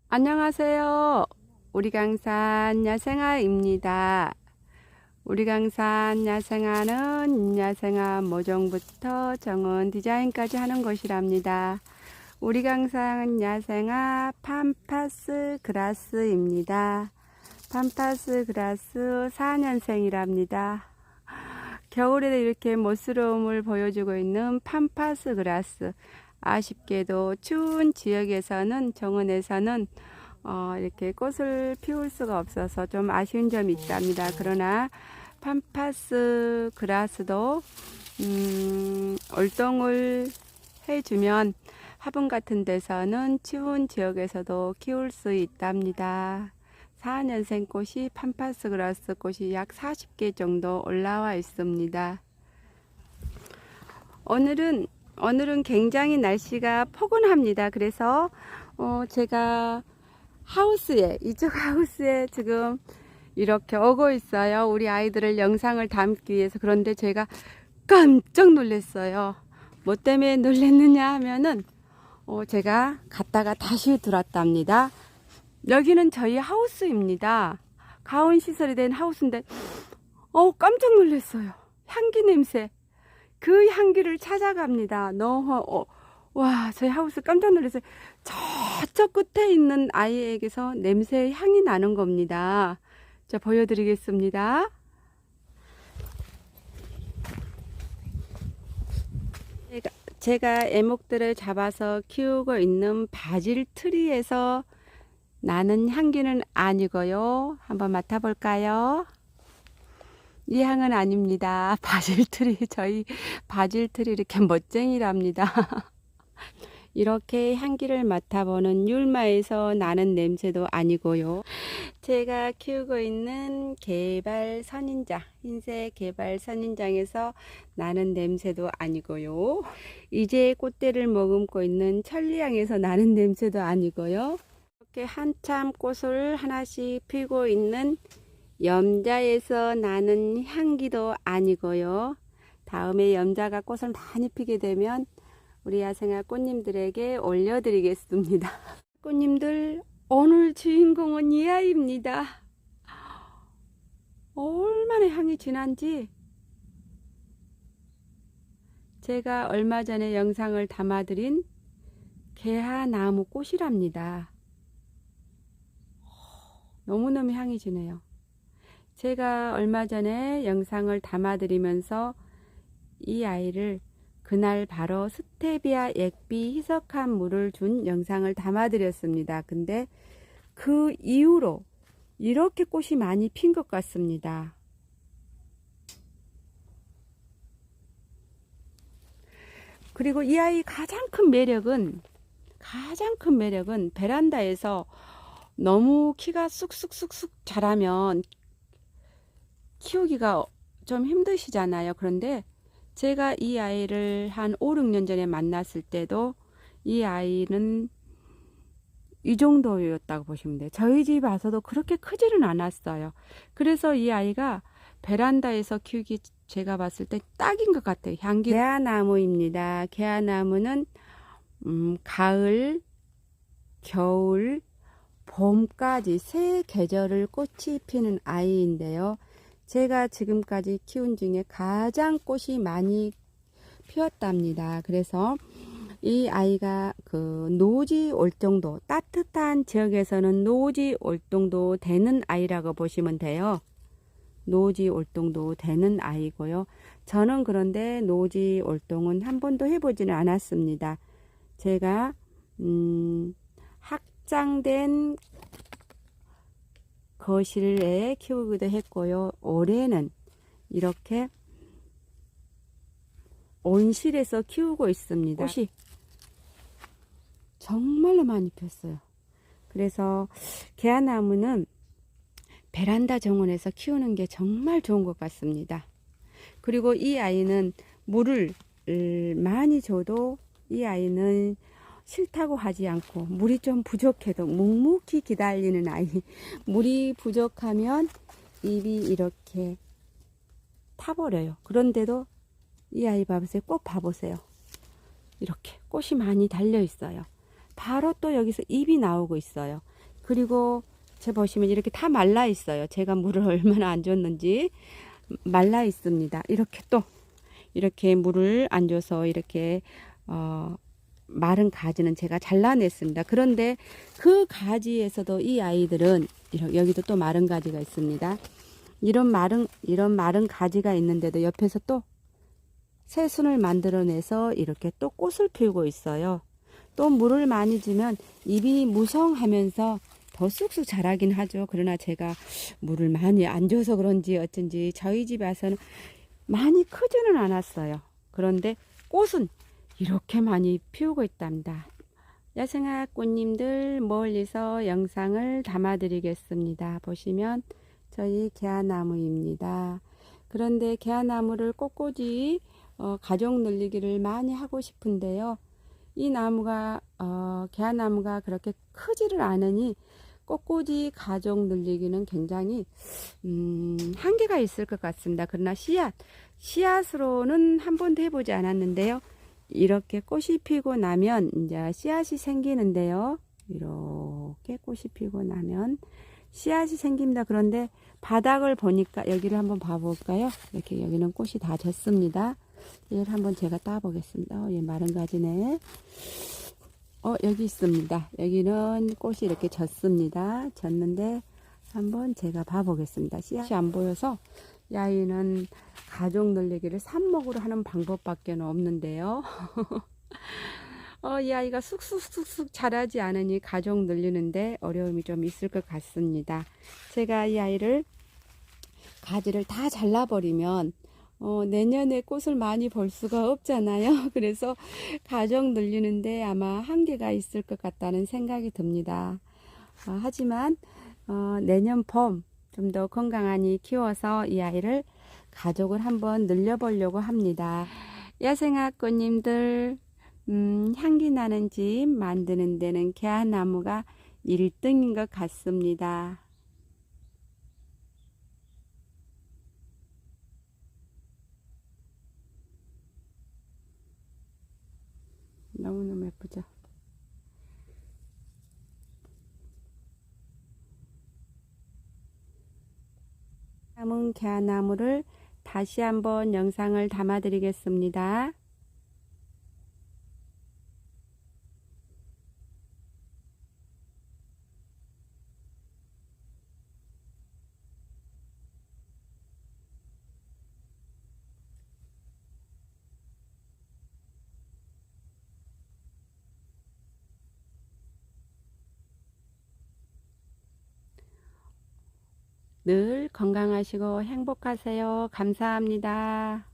안녕하세요. 우리 강산 야생아입니다. 우리 강산 야생아는 야생아 모종부터 정원 디자인까지 하는 곳이랍니다. 우리 강산 야생아 팜파스 그라스입니다. 팜파스 그라스 4년생이랍니다. 겨울에 이렇게 멋스러움을 보여주고 있는 팜파스 그라스. 아쉽게도 추운 지역에서는 정원에서는 이렇게 꽃을 피울 수가 없어서 좀 아쉬운 점이 있답니다. 그러나 팜파스 그라스도 얼동을 해주면 화분 같은 데서는 추운 지역에서도 키울 수 있답니다. 4년생 꽃이 팜파스 그라스 꽃이 약 40개 정도 올라와 있습니다. 오늘은 굉장히 날씨가 포근합니다. 그래서 제가 이쪽 하우스에 지금 이렇게 오고 있어요. 우리 아이들을 영상을 담기 위해서. 그런데 제가 깜짝 놀랐어요. 뭐 때문에 놀랐느냐 하면은 제가 갔다가 다시 들어왔답니다. 여기는 저희 하우스입니다. 가온 시설이 된 하우스인데 깜짝 놀랐어요. 향기 냄새. 그 향기를 찾아갑니다. 와, 저희 하우스 깜짝 놀랐어요. 저쪽 끝에 있는 아이에게서 냄새 향이 나는 겁니다. 자, 보여드리겠습니다. 제가 애목들을 잡아서 키우고 있는 바질 트리에서 나는 향기는 아니고요. 한번 맡아볼까요? 이 향은 아닙니다. 바질트리, 저희 바질트리 이렇게 멋쟁이랍니다. 이렇게 향기를 맡아보는 율마에서 나는 냄새도 아니고요. 제가 키우고 있는 개발 선인장, 흰색 개발 선인장에서 나는 냄새도 아니고요. 이제 꽃대를 머금고 있는 천리향에서 나는 냄새도 아니고요. 이렇게 한참 꽃을 하나씩 피우고 있는 염자에서 나는 향기도 아니고요. 다음에 염자가 꽃을 많이 피게 되면 우리 야생아 꽃님들에게 올려드리겠습니다. 꽃님들, 오늘 주인공은 이 아이입니다. 얼마나 향이 진한지 제가 얼마 전에 영상을 담아드린 개화나무 꽃이랍니다. 너무너무 향이 진해요. 제가 얼마 전에 영상을 담아드리면서 이 아이를 그날 바로 스테비아 액비 희석한 물을 준 영상을 담아드렸습니다. 근데 그 이후로 이렇게 꽃이 많이 핀 것 같습니다. 그리고 이 아이 가장 큰 매력은 베란다에서 너무 키가 쑥쑥쑥쑥 자라면 키우기가 좀 힘드시잖아요. 그런데 제가 이 아이를 한 5, 6년 전에 만났을 때도 이 아이는 이 정도였다고 보시면 돼요. 저희 집 와서도 그렇게 크지는 않았어요. 그래서 이 아이가 베란다에서 키우기 제가 봤을 때 딱인 것 같아요. 향기. 개화나무입니다. 개화나무는 가을, 겨울, 봄까지 세 계절을 꽃이 피는 아이인데요. 제가 지금까지 키운 중에 가장 꽃이 많이 피었답니다. 그래서 이 아이가 그 노지 올 정도, 따뜻한 지역에서는 노지 올 정도 되는 아이라고 보시면 돼요. 노지 올동도 되는 아이고요. 저는 그런데 노지 올동은 한 번도 해보지는 않았습니다. 제가 확장된 거실에 키우기도 했고요. 올해는 이렇게 온실에서 키우고 있습니다. 꽃이 정말로 많이 폈어요. 그래서 개화나무는 베란다 정원에서 키우는 게 정말 좋은 것 같습니다. 그리고 이 아이는 물을 많이 줘도 이 아이는 싫다고 하지 않고, 물이 좀 부족해도 묵묵히 기다리는 아이. 물이 부족하면 입이 이렇게 타버려요. 그런데도 이 아이 봐보세요. 꼭 봐보세요. 이렇게 꽃이 많이 달려 있어요. 바로 또 여기서 잎이 나오고 있어요. 그리고 제 보시면 이렇게 다 말라 있어요. 제가 물을 얼마나 안 줬는지 말라 있습니다. 이렇게 또 이렇게 물을 안 줘서 이렇게 마른 가지는 제가 잘라냈습니다. 그런데 그 가지에서도 이 아이들은 여기도 또 마른 가지가 있습니다. 이런 마른 가지가 있는데도 옆에서 또 새순을 만들어내서 이렇게 또 꽃을 피우고 있어요. 또 물을 많이 주면 잎이 무성하면서 더 쑥쑥 자라긴 하죠. 그러나 제가 물을 많이 안 줘서 그런지 어쩐지 저희 집에 와서는 많이 크지는 않았어요. 그런데 꽃은 이렇게 많이 피우고 있답니다. 야생화 꽃님들 멀리서 영상을 담아 드리겠습니다. 보시면 저희 개화나무입니다. 그런데 개화나무를 꼿꼿이 가족 늘리기를 많이 하고 싶은데요. 이 나무가 개화나무가 그렇게 크지를 않으니 꼿꼿이 가족 늘리기는 굉장히 한계가 있을 것 같습니다. 그러나 씨앗으로는 한 번도 해보지 않았는데요. 이렇게 꽃이 피고 나면 이제 씨앗이 생기는데요. 이렇게 꽃이 피고 나면 씨앗이 생깁니다. 그런데 바닥을 보니까 여기를 한번 봐볼까요? 이렇게 여기는 꽃이 다 졌습니다. 얘를 한번 제가 따보겠습니다. 얘 마른 가지네. 여기 있습니다. 여기는 꽃이 이렇게 졌습니다. 졌는데 한번 제가 봐보겠습니다. 씨앗이 안 보여서 이 아이는 가족 늘리기를 삽목으로 하는 방법밖에 없는데요. 이 아이가 쑥쑥쑥쑥 자라지 않으니 가족 늘리는데 어려움이 좀 있을 것 같습니다. 제가 이 아이를 가지를 다 잘라버리면 내년에 꽃을 많이 볼 수가 없잖아요. 그래서 가족 늘리는데 아마 한계가 있을 것 같다는 생각이 듭니다. 하지만 내년 봄 좀 더 건강하니 키워서 이 아이를 가족을 한번 늘려보려고 합니다. 야생화 꽃님들 향기 나는 집 만드는 데는 개화나무가 1등인 것 같습니다. 너무너무 예쁘죠? 남은 개화나무를 다시 한번 영상을 담아 드리겠습니다. 늘 건강하시고 행복하세요. 감사합니다.